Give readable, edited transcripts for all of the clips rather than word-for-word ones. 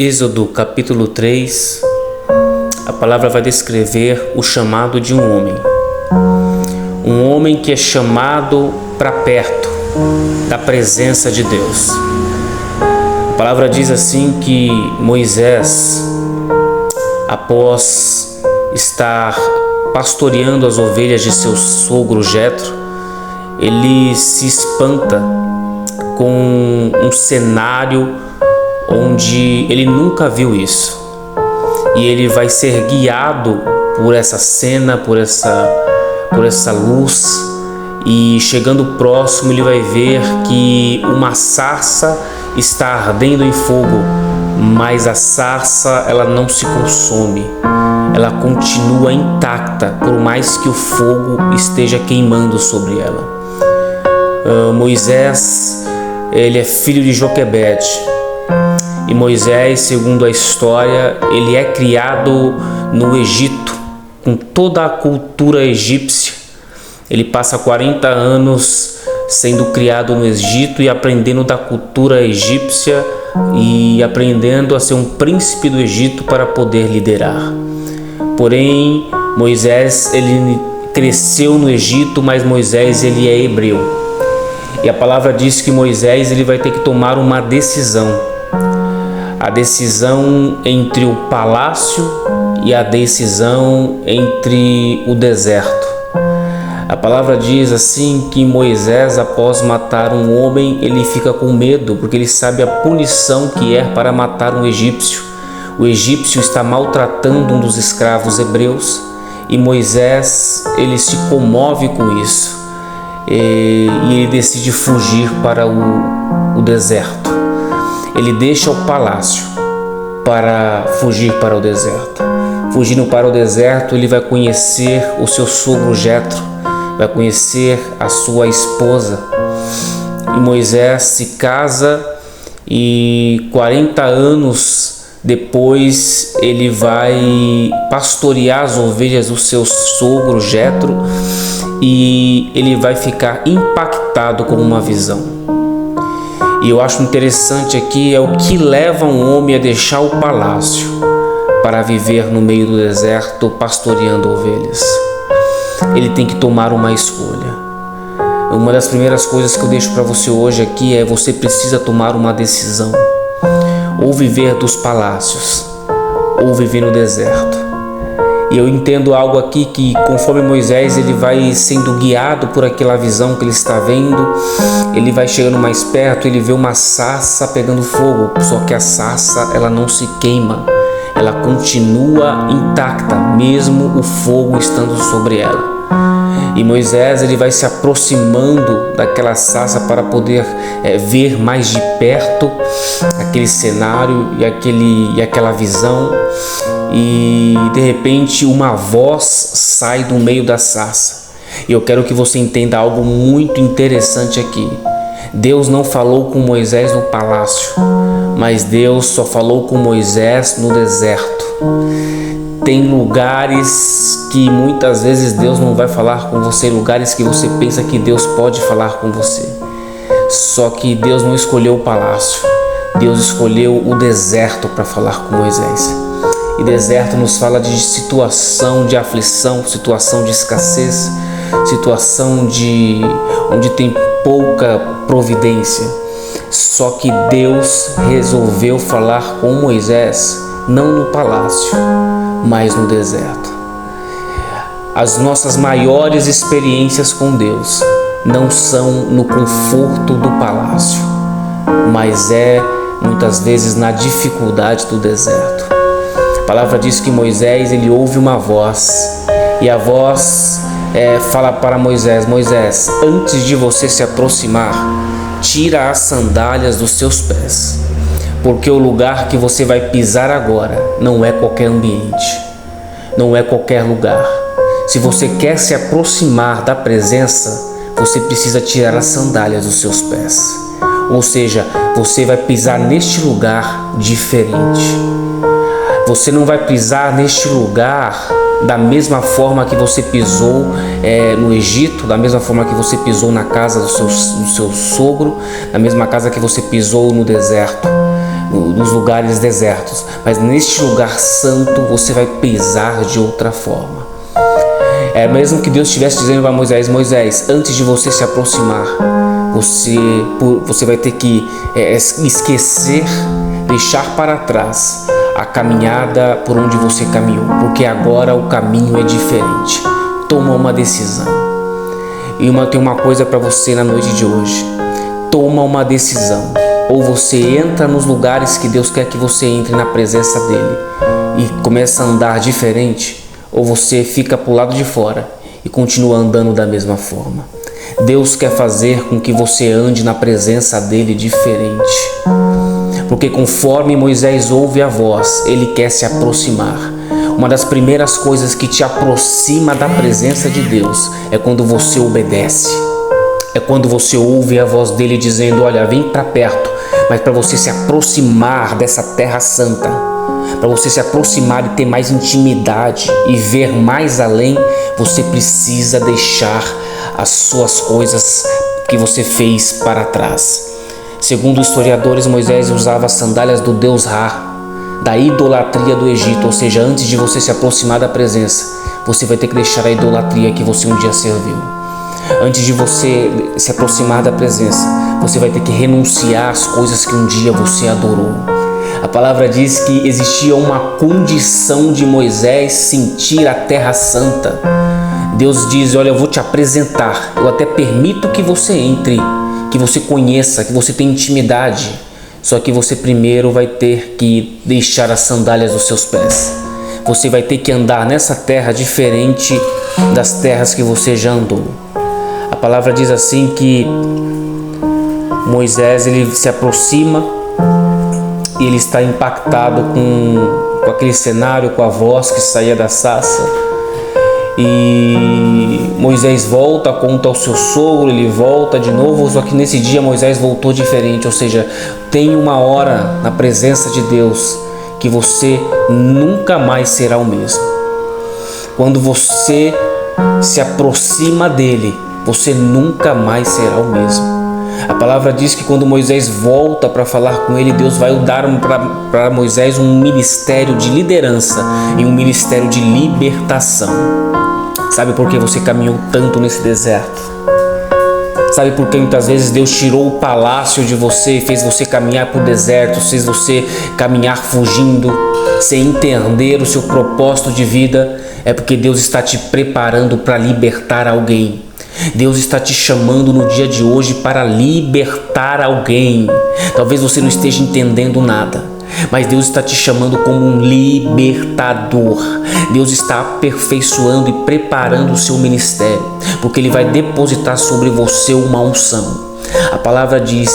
Êxodo capítulo 3, a palavra vai descrever o chamado de um homem. Um homem que é chamado para perto da presença de Deus. A palavra diz assim que Moisés, após estar pastoreando as ovelhas de seu sogro Jetro, ele se espanta com um cenário onde ele nunca viu isso, e ele vai ser guiado por essa cena, por essa luz, e chegando próximo ele vai ver que uma sarça está ardendo em fogo, mas a sarça ela não se consome, ela continua intacta por mais que o fogo esteja queimando sobre ela. Moisés, ele é filho de Joquebede. E Moisés, segundo a história, ele é criado no Egito, com toda a cultura egípcia. Ele passa 40 anos sendo criado no Egito e aprendendo da cultura egípcia e aprendendo a ser um príncipe do Egito para poder liderar. Porém, Moisés, ele cresceu no Egito, mas Moisés, ele é hebreu. E a palavra diz que Moisés, ele vai ter que tomar uma decisão. A decisão entre o palácio e a decisão entre o deserto. A palavra diz assim que Moisés, após matar um homem, ele fica com medo, porque ele sabe a punição que é para matar um egípcio. O egípcio está maltratando um dos escravos hebreus e Moisés, ele se comove com isso e ele decide fugir para o deserto. Ele deixa o palácio para fugir para o deserto. Fugindo para o deserto, ele vai conhecer o seu sogro Jetro, vai conhecer a sua esposa. E Moisés se casa e 40 anos depois ele vai pastorear as ovelhas do seu sogro Jetro e ele vai ficar impactado com uma visão. E eu acho interessante aqui é o que leva um homem a deixar o palácio para viver no meio do deserto pastoreando ovelhas. Ele tem que tomar uma escolha. Uma das primeiras coisas que eu deixo para você hoje aqui é: você precisa tomar uma decisão. Ou viver dos palácios, ou viver no deserto. E eu entendo algo aqui que conforme Moisés ele vai sendo guiado por aquela visão que ele está vendo, ele vai chegando mais perto, ele vê uma sarça pegando fogo, só que a sarça ela não se queima, ela continua intacta, mesmo o fogo estando sobre ela. E Moisés ele vai se aproximando daquela sarça para poder ver mais de perto aquele cenário e aquela visão. E de repente uma voz sai do meio da sarça. E eu quero que você entenda algo muito interessante aqui. Deus não falou com Moisés no palácio, mas Deus só falou com Moisés no deserto. Tem lugares que muitas vezes Deus não vai falar com você, lugares que você pensa que Deus pode falar com você. Só que Deus não escolheu o palácio, Deus escolheu o deserto para falar com Moisés. E deserto nos fala de situação de aflição, situação de escassez, situação onde tem pouca providência. Só que Deus resolveu falar com Moisés, não no palácio, mas no deserto. As nossas maiores experiências com Deus não são no conforto do palácio, mas é muitas vezes na dificuldade do deserto. A palavra diz que Moisés ele ouve uma voz e a voz fala para Moisés: Moisés, antes de você se aproximar, tira as sandálias dos seus pés, porque o lugar que você vai pisar agora não é qualquer ambiente, não é qualquer lugar. Se você quer se aproximar da presença, você precisa tirar as sandálias dos seus pés. Ou seja, você vai pisar neste lugar diferente. Você não vai pisar neste lugar da mesma forma que você pisou no Egito, da mesma forma que você pisou na casa do seu sogro, na mesma casa que você pisou no deserto. nos lugares desertos, mas neste lugar santo você vai pisar de outra forma. É mesmo que Deus estivesse dizendo para Moisés: Moisés, antes de você se aproximar, você vai ter que esquecer, deixar para trás a caminhada por onde você caminhou, porque agora o caminho é diferente. Toma uma decisão. E tem uma coisa para você na noite de hoje: toma uma decisão. Ou você entra nos lugares que Deus quer que você entre na presença dele e começa a andar diferente, ou você fica para o lado de fora e continua andando da mesma forma. Deus quer fazer com que você ande na presença dele diferente, porque conforme Moisés ouve a voz, ele quer se aproximar. Uma das primeiras coisas que te aproxima da presença de Deus é quando você obedece. É quando você ouve a voz dele dizendo: olha, vem para perto. Mas para você se aproximar dessa terra santa, para você se aproximar e ter mais intimidade e ver mais além, você precisa deixar as suas coisas que você fez para trás. Segundo os historiadores, Moisés usava as sandálias do deus Ra, da idolatria do Egito. Ou seja, antes de você se aproximar da presença, você vai ter que deixar a idolatria que você um dia serviu. Antes de você se aproximar da presença, você vai ter que renunciar às coisas que um dia você adorou. A palavra diz que existia uma condição de Moisés sentir a terra santa. Deus diz: olha, eu vou te apresentar, eu até permito que você entre, que você conheça, que você tenha intimidade. Só que você primeiro vai ter que deixar as sandálias dos seus pés. Você vai ter que andar nessa terra diferente das terras que você já andou. A palavra diz assim que Moisés, ele se aproxima e ele está impactado com aquele cenário, com a voz que saía da sarça. E Moisés volta, conta ao seu sogro, ele volta de novo, só que nesse dia Moisés voltou diferente. Ou seja, tem uma hora na presença de Deus que você nunca mais será o mesmo. Quando você se aproxima dele, você nunca mais será o mesmo. A palavra diz que quando Moisés volta para falar com ele, Deus vai dar para Moisés um ministério de liderança e um ministério de libertação. Sabe por que você caminhou tanto nesse deserto? Sabe por que muitas vezes Deus tirou o palácio de você e fez você caminhar por deserto, fez você caminhar fugindo, sem entender o seu propósito de vida? É porque Deus está te preparando para libertar alguém. Deus está te chamando no dia de hoje para libertar alguém. Talvez você não esteja entendendo nada, mas Deus está te chamando como um libertador. Deus está aperfeiçoando e preparando o seu ministério, porque Ele vai depositar sobre você uma unção. A palavra diz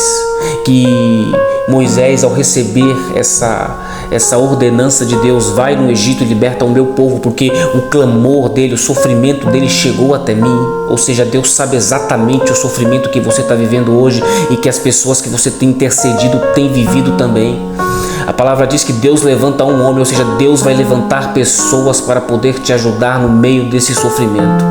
que Moisés, ao receber essa ordenança de Deus, vai no Egito e liberta o meu povo, porque o clamor dele, o sofrimento dele chegou até mim. Ou seja, Deus sabe exatamente o sofrimento que você está vivendo hoje e que as pessoas que você tem intercedido têm vivido também. A palavra diz que Deus levanta um homem, ou seja, Deus vai levantar pessoas para poder te ajudar no meio desse sofrimento,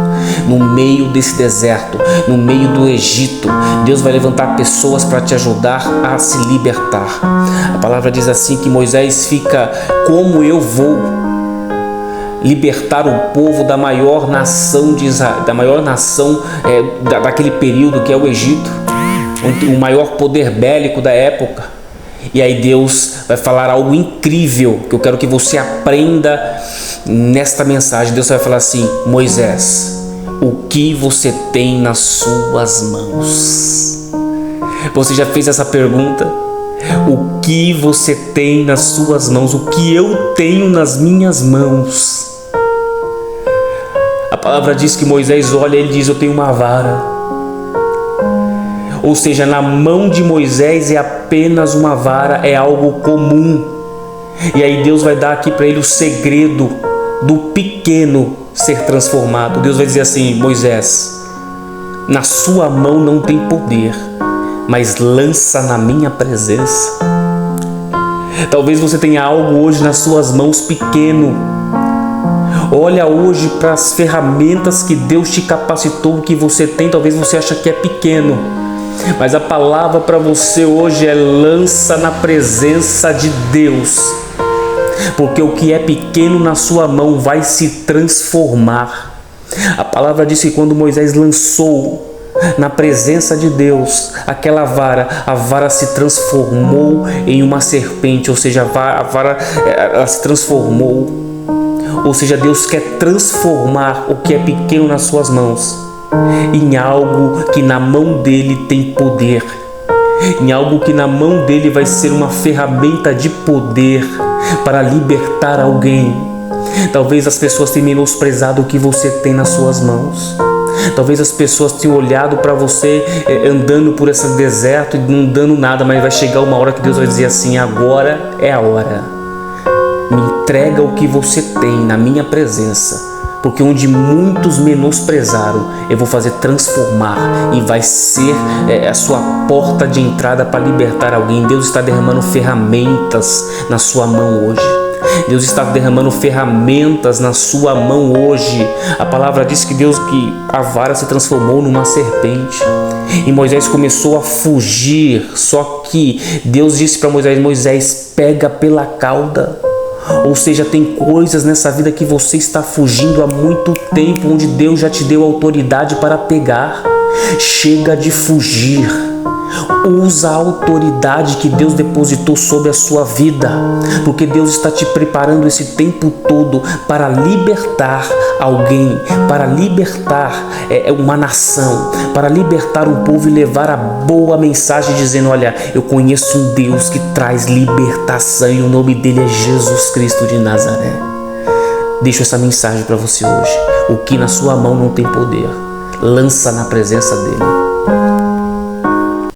no meio desse deserto, no meio do Egito. Deus vai levantar pessoas para te ajudar a se libertar. A palavra diz assim que Moisés fica: como eu vou libertar o povo da maior nação de Israel, da maior nação daquele período, que é o Egito, o maior poder bélico da época. E aí Deus vai falar algo incrível que eu quero que você aprenda nesta mensagem. Deus vai falar assim: Moisés, o que você tem nas suas mãos? Você já fez essa pergunta? O que você tem nas suas mãos? O que eu tenho nas minhas mãos? A palavra diz que Moisés olha e ele diz: eu tenho uma vara. Ou seja, na mão de Moisés é apenas uma vara, é algo comum. E aí Deus vai dar aqui para ele o segredo do pequeno ser transformado. Deus vai dizer assim: Moisés, na sua mão não tem poder, mas lança na minha presença. Talvez você tenha algo hoje nas suas mãos pequeno. Olha hoje para as ferramentas que Deus te capacitou, que você tem. Talvez você ache que é pequeno, Mas a palavra para você hoje é: lança na presença de Deus, porque o que é pequeno na sua mão vai se transformar. A palavra diz que quando Moisés lançou na presença de Deus aquela vara, a vara se transformou em uma serpente, ou seja, a vara ela se transformou. Ou seja, Deus quer transformar o que é pequeno nas suas mãos em algo que na mão dele tem poder, em algo que na mão dele vai ser uma ferramenta de poder para libertar alguém. Talvez as pessoas tenham menosprezado o que você tem nas suas mãos. Talvez as pessoas tenham olhado para você andando por esse deserto e não dando nada, mas vai chegar uma hora que Deus vai dizer assim: agora é a hora. Me entrega o que você tem na minha presença, porque onde muitos menosprezaram, eu vou fazer transformar e vai ser a sua porta de entrada para libertar alguém. Deus está derramando ferramentas na sua mão hoje. Deus está derramando ferramentas na sua mão hoje. A palavra diz que a vara se transformou numa serpente e Moisés começou a fugir. Só que Deus disse para Moisés: Moisés, pega pela cauda. Ou seja, tem coisas nessa vida que você está fugindo há muito tempo, onde Deus já te deu autoridade para pegar. Chega de fugir. Usa a autoridade que Deus depositou sobre a sua vida, porque Deus está te preparando esse tempo todo para libertar alguém, para libertar uma nação, para libertar um povo e levar a boa mensagem dizendo: olha, eu conheço um Deus que traz libertação e o nome dele é Jesus Cristo de Nazaré. Deixo essa mensagem para você hoje: o que na sua mão não tem poder, lança na presença dele.